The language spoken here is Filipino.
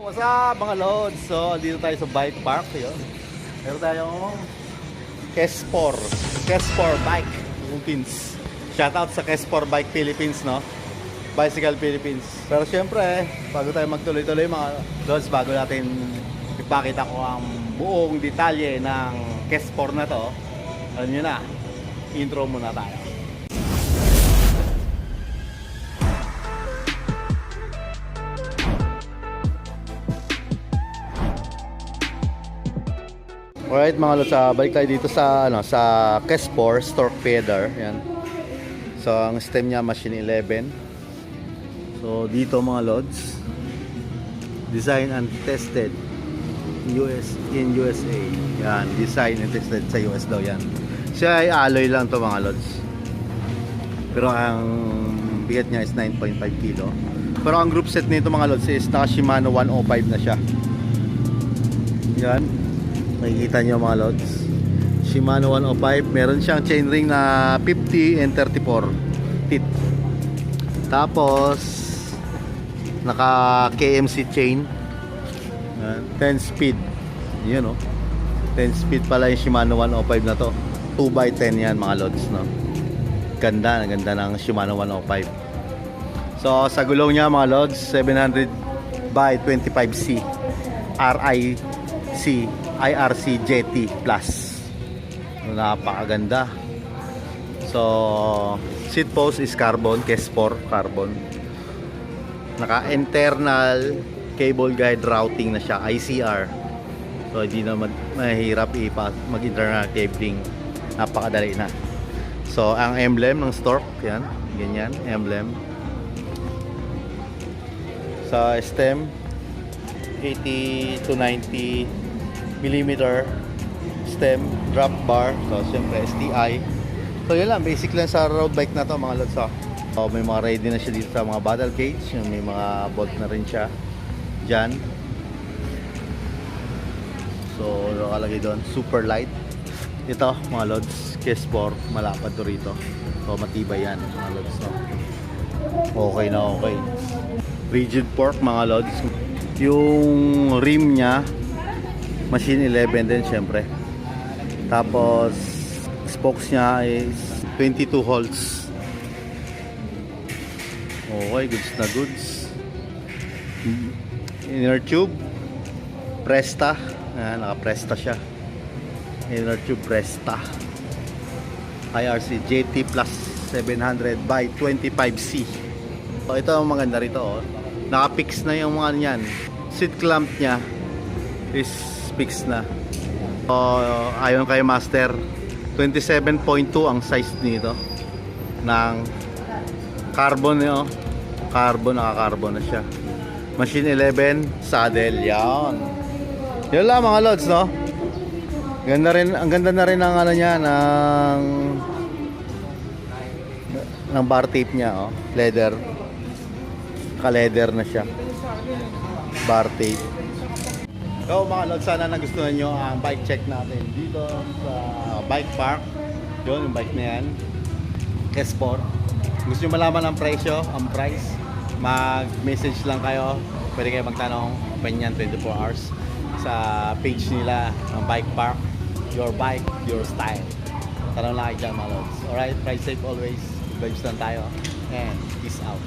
What's up mga lods? So, dito tayo sa bike park. Yun. Meron tayong Kespor Bike Philippines. Shoutout sa Kespor Bike Philippines, no? Bicycle Philippines. Pero syempre, bago tayo magtuloy-tuloy mga lods, bago natin ipakita ko ang buong detalye ng Kespor na to, alam nyo na, intro muna tayo. Alright mga lods, balik tayo dito sa sa Kespor Stork Feather. Yan. So ang stem niya machine 11. So dito mga lods, design and tested in USA. Yan, design and tested sa US daw yan. Siya ay alloy lang to mga lods. Pero ang bigat niya is 9.5 kilo. Pero ang group set nito mga lods is naka Shimano 105 na siya. Yan. Makikita nyo mga lods, Shimano 105. Meron siyang chainring na 50 and 34 teeth. Tapos naka KMC chain, 10 speed. Yun o, 10 speed pala yung Shimano 105 na to. 2x10 yan mga lods, no? Ganda ng Shimano 105. So sa gulong niya mga lods, 700 by 25C IRC GT Plus. Napakaganda. So seat post is carbon, Kespor carbon. Naka internal cable guide routing na siya, ICR. So hindi na mahirap mag internal cabling. Napakadali na. So ang emblem ng Stork, yan, ganyan emblem. Sa stem 80 to 90 millimeter stem, drop bar. So siyempre STI. So yun lang, basic lang sa road bike na to mga lods. So may mga ready na siya dito sa mga battle cage. May mga bolt na rin siya dyan. So nakalagay doon super light. Ito mga lods, Kespor, malapad to rito. So matibay yan mga lods, no? Okay na okay. Rigid fork mga lods. Yung rim nya machine 11 din syempre. Tapos spokes nya is 22 holes. Okay, goods na goods. Inner tube Presta. Naka Presta siya. Inner tube Presta IRC GT Plus 700 by 25C. So ito ang maganda rito, oh. Naka-fix na yung mga niyan. Seat clamp nya is fixed na. So, ayon kay Master, 27.2 ang size nito ng carbon, no? Carbon, naka-carbon na siya. Machine 11 saddle, yan. Yun lang mga lods, no? Ganda rin, ang ganda na rin ng ano niya, ng bar tape niya, oh. Leather. Ka-leather na siya. Bar tape. So mga lods, sana nagustuhan nyo ang bike check natin dito sa bike park. Yun, yung bike na yan, Kespor. Gusto nyo malaman ang presyo, ang price, mag-message lang kayo. Pwede kayo magtanong, open yan 24 hours sa page nila ng bike park. Your bike, your style. Tanong lang kayo dyan mga lods. Alright, ride safe always. Good vibes lang tayo. And peace out.